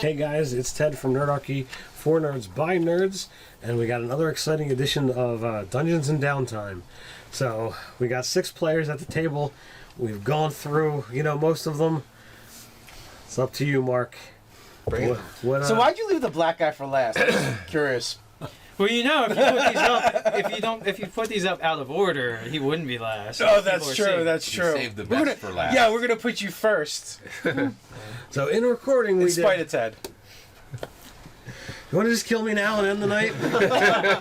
Hey guys, it's Ted from Nerdarchy, for Nerds by Nerds, and we got another exciting edition of Dungeons and Downtime. So, we got 6 players at the table. We've gone through, most of them. It's up to you, Mark. So why'd you leave the black guy for last? I'm just curious. Well, if you put these up, if you put these up out of order, he wouldn't be last. Oh, that's true. That's true. Save the best for last. Yeah, we're gonna put you first. So in recording, we in spite of Ted. You want to just kill me now and end the night?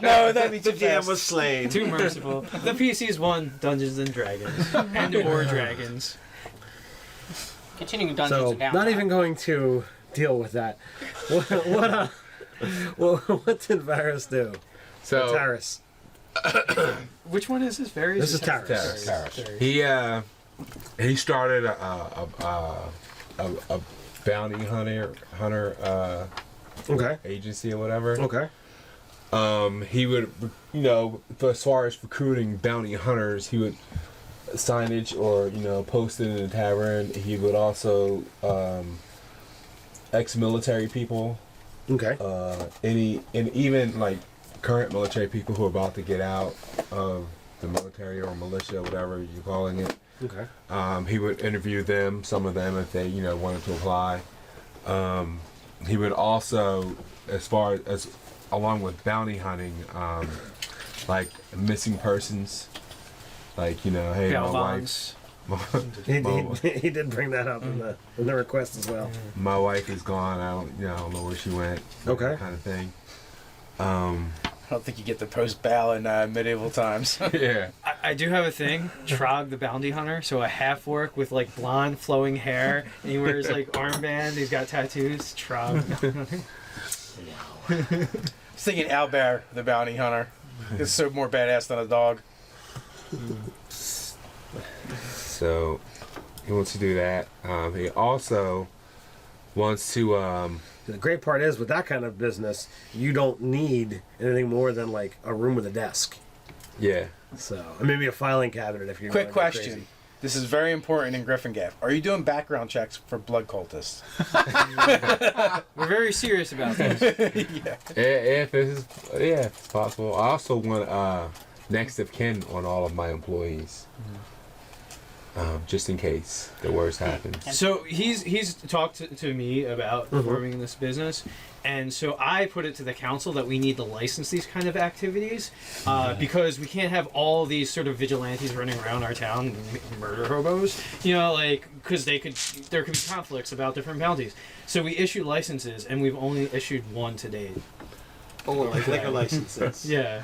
No, that'd be too The DM fast. was slain. Too merciful. The PC's won Dungeons and Dragons and or Dragons. Continuing Dungeons and Downtime. Not even going to deal with that. What did Varys do? So Taris. Which one is this? Varys? This is Taris. Taris. He started a bounty hunter Okay. agency or whatever. Okay. He would, as far as recruiting bounty hunters, he would signage or post it in the tavern. He would also ex-military people. Okay. Even like current military people who are about to get out of the military or militia, whatever you're calling it. Okay. He would interview them, some of them, if they wanted to apply. He would also, as far as along with bounty hunting, like missing persons, like hey, my wife. He did bring that up in the request as well. My wife is gone. I don't know where she went. Okay. Kind of thing. I don't think you get the post bow in medieval times. Yeah. I do have a thing. Trog the bounty hunter. So a half orc with like blonde flowing hair, and he wears like armbands. He's got tattoos. Trog. I was thinking Owlbear, the bounty hunter. It's so more badass than a dog. So he wants to do that. He also wants to. The great part is, with that kind of business, you don't need anything more than like a room with a desk. Yeah. So, and maybe a filing cabinet if you're Quick question. This is very important in Griffin Gap. Are you doing background checks for blood cultists? We're very serious about this. Yeah. If it's possible. I also want next of kin on all of my employees. Just in case the worst happens. So he's talked to me about forming this business, and so I put it to the council that we need to license these kind of activities because we can't have all these sort of vigilantes running around our town, murder hobos, because there could be conflicts about different bounties. So we issue licenses, and we've only issued one to date. Oh, like liquor licenses. Yeah.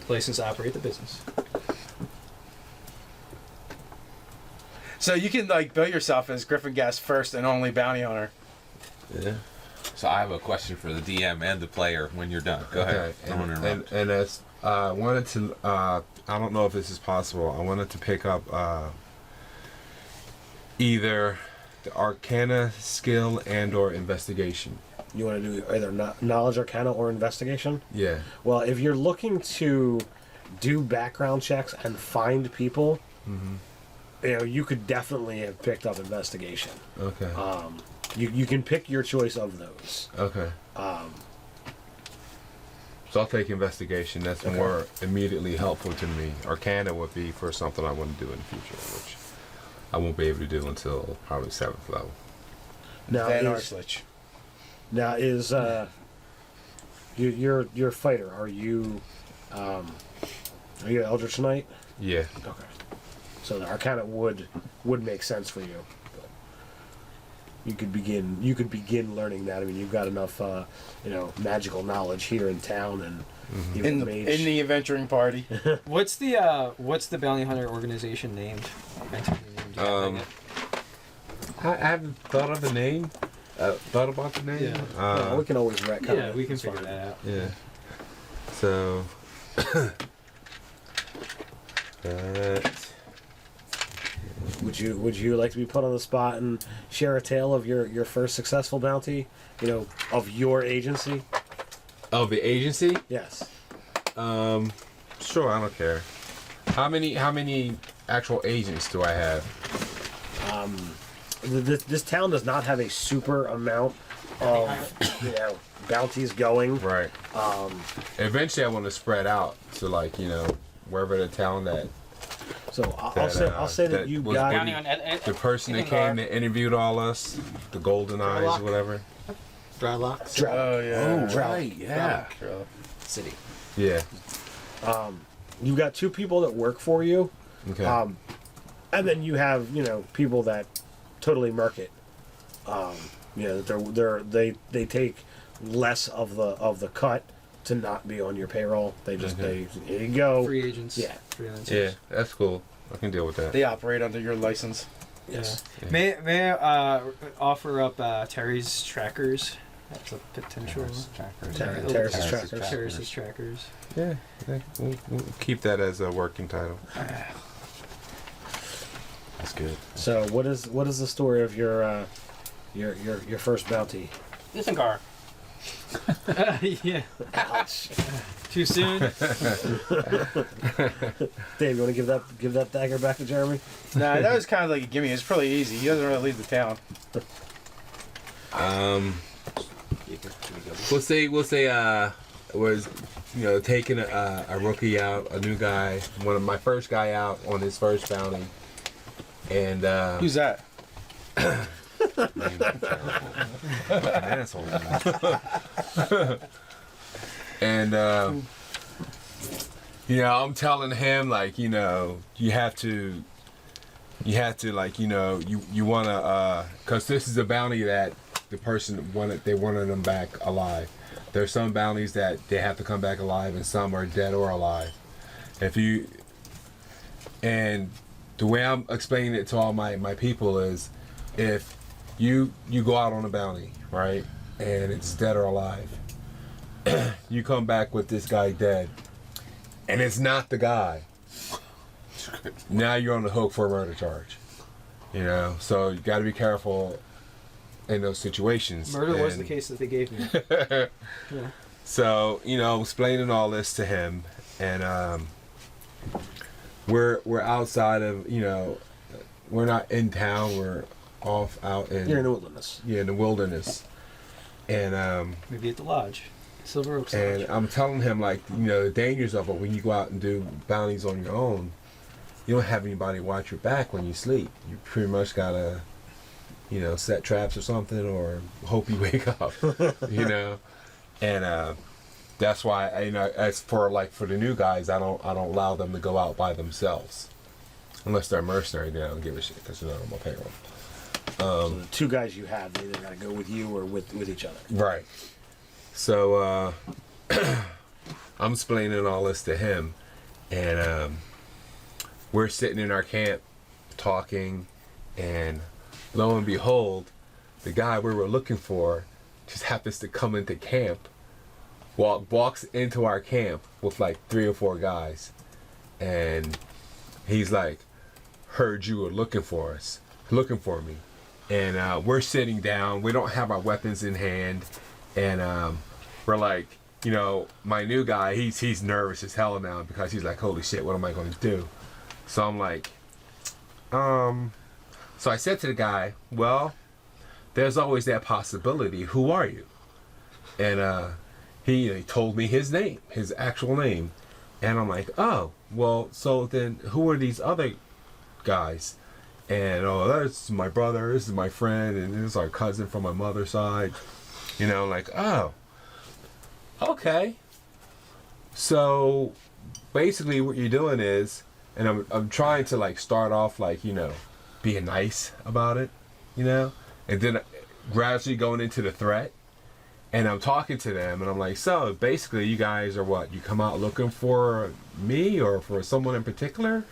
License to operate the business. So you can bill yourself as Griffin Gas first and only bounty hunter. Yeah. So I have a question for the DM and the player when you're done. Go ahead. And as I wanted to, I don't know if this is possible. I wanted to pick up either the Arcana skill and/or investigation. You want to do either knowledge, arcana, or investigation? Yeah. Well, if you're looking to do background checks and find people, you could definitely have picked up investigation. Okay. You can pick your choice of those. Okay. So I'll take investigation. That's more immediately helpful to me. Arcana would be for something I want to do in the future, which I won't be able to do until probably 7th level. Now is you're a fighter. Are you Eldritch Knight? Yeah. Okay. So the Arcana would make sense for you. But you could begin learning that. I mean, you've got enough magical knowledge here in town and in the adventuring party. What's the bounty hunter organization named? I haven't thought of the name. Thought about the name. Yeah. We can always retcon. Yeah, we can figure that out. Yeah. So. Would you like to be put on the spot and share a tale of your first successful bounty? Of your agency? Of the agency? Yes. Sure, I don't care. How many actual agents do I have? this town does not have a super amount of bounties going. Right. Eventually, I want to spread out to like wherever the town that. So I'll say that you was got Bounty on the person that came that interviewed all us, the Golden Eyes, or whatever. Drylocks. Oh yeah. Right, yeah. City. Yeah. you got two people that work for you. Okay. And then you have people that totally mark it. They take less of the cut to not be on your payroll. They just here you go. Free agents. Yeah. Freelancers. Yeah, that's cool. I can deal with that. They operate under your license. Yes. Yeah. May I offer up Terry's trackers? That's a potential. Taris's trackers. Terry's trackers. Yeah, we'll keep that as a working title. That's good. So what is the story of your first bounty? Listen, Gar. Yeah. Ouch. Too soon? Dave, you want to give that dagger back to Jeremy? Nah, that was kind of like a gimme. It's pretty easy. He doesn't really leave the town. We'll say was taking a rookie out, a new guy, one of my first guy out on his first bounty, and Who's that? fucking asshole. And I'm telling him like you have to you want to because this is a bounty that the person wanted them back alive. There's some bounties that they have to come back alive, and some are dead or alive. And the way I'm explaining it to all my people is, if you go out on a bounty, right, and it's dead or alive, you come back with this guy dead, and it's not the guy. Now you're on the hook for a murder charge. So you got to be careful in those situations. Murder was the case that they gave me. Yeah. So explaining all this to him, and we're outside of we're not in town. We're off out in. You're in the wilderness. Yeah, in the wilderness, and Maybe at the lodge, Silver Oaks Lodge. and I'm telling him the dangers of it when you go out and do bounties on your own. You don't have anybody watch your back when you sleep. You pretty much gotta set traps or something, or hope you wake up, and that's why as for the new guys, I don't allow them to go out by themselves, unless they're mercenary. Then I don't give a shit because they're not on my payroll. So the two guys you have, they either got to go with you or with each other. Right. So I'm explaining all this to him, and we're sitting in our camp talking, and lo and behold, the guy we were looking for just happens to come into camp, walks into our camp with 3 or 4 guys, and he's like, heard you were looking for me. And we're sitting down, we don't have our weapons in hand, and we're like, my new guy, he's nervous as hell now because he's like, holy shit, what am I going to do? So I'm like, so I said to the guy, well, there's always that possibility. Who are you? And he told me his name, his actual name. And I'm like, oh, well, so then who are these other guys? And, that's my brother, this is my friend, and this is our cousin from my mother's side. Like, oh, okay. So basically what you're doing is, and I'm trying to start off being nice about it, and then gradually going into the threat, and I'm talking to them, and I'm like, so basically you guys are what? You come out looking for me or for someone in particular?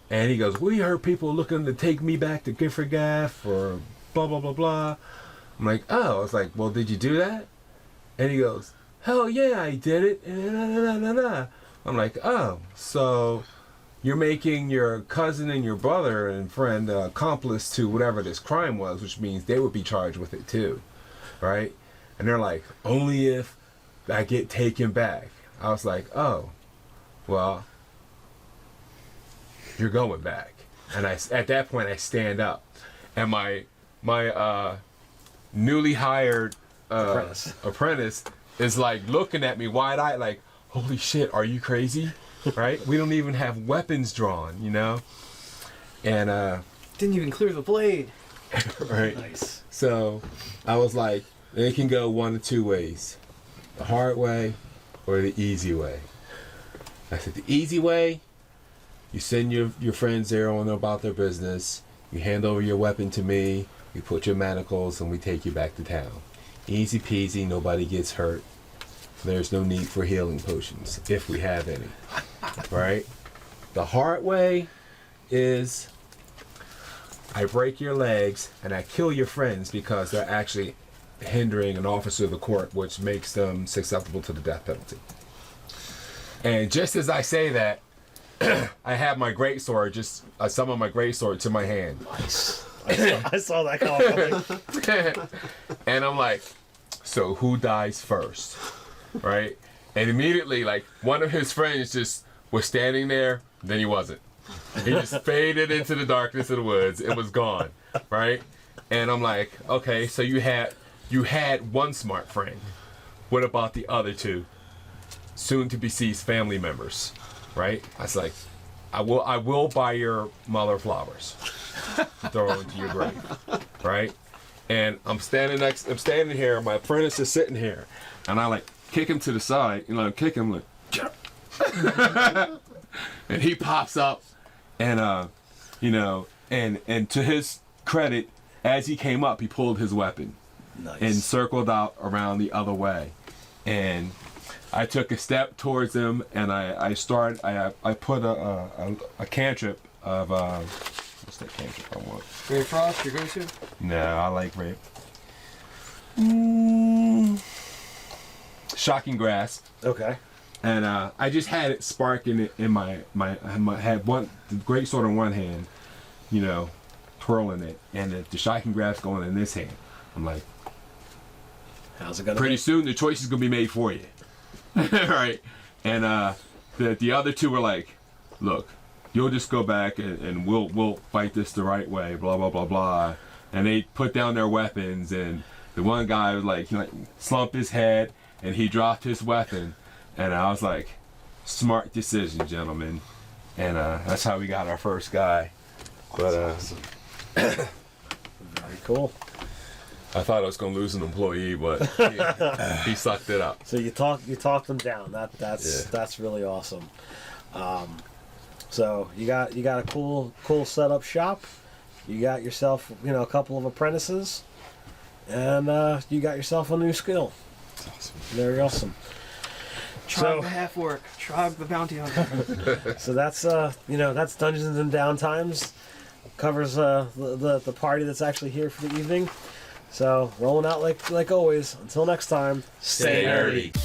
And he goes, we heard people looking to take me back to Giffergaff or blah, blah, blah, blah. I'm like, oh. I was like, well, did you do that? And he goes, hell yeah, I did it. I'm like, oh, so you're making your cousin and your brother and friend accomplice to whatever this crime was, which means they would be charged with it too, right? And they're like, only if I get taken back. I was like, oh, well, you're going back. And at that point I stand up, and my my newly hired Apprentice. is like looking at me wide-eyed like, holy shit, are you crazy? Right? We don't even have weapons drawn, you know? And Didn't even clear the blade. right. Nice. So I was like, it can go one of two ways. The hard way or the easy way. I said, the easy way, you send your friends there on about their business, you hand over your weapon to me, we put your manacles, and we take you back to town. Easy peasy, nobody gets hurt. There's no need for healing potions, if we have any. Right? The hard way is I break your legs and I kill your friends because they're actually hindering an officer of the court, which makes them susceptible to the death penalty. And just as I say that, I have my greatsword, just summon my greatsword to my hand. Nice. I saw that coming. And I'm like, so who dies first? Right? And immediately, like, one of his friends just was standing there, then he wasn't. He just faded into the darkness of the woods. It was gone. Right? And I'm like, okay, so you had one smart friend. What about the other two? Soon to be deceased family members. Right? I was like, I will buy your mother flowers. Throw into your grave. Right? And I'm standing here, my friend is just sitting here, and I like kick him to the side, kick him like, get up. And he pops up, and and to his credit, as he came up, he pulled his weapon. Nice. And circled out around the other way. And I took a step towards him, and I put a cantrip of what's that cantrip I want? Great Frost, your go-to? No, I like rape. Shocking Grasp. Okay. And I just had it sparking in my had the great sword in one hand, twirling it, and the Shocking Grasp going in this hand. I'm like, how's it gonna pretty be? soon the choice is gonna be made for you. Right? And the other two were like, look, you'll just go back and we'll fight this the right way, blah blah blah blah. And they put down their weapons, and the one guy was like, slumped his head and he dropped his weapon, and I was like, smart decision, gentlemen. And that's how we got our first guy. But awesome. Very cool. I thought I was gonna lose an employee, but he sucked it up. So you talked them down. That's really awesome. So you got a cool setup shop. You got yourself a couple of apprentices, and you got yourself a new skill. Awesome. Very awesome. Trog the half orc. Trog the bounty hunter. So that's that's Dungeons and Downtimes. Covers the party that's actually here for the evening. So rolling out like always. Until next time, Stay nerdy.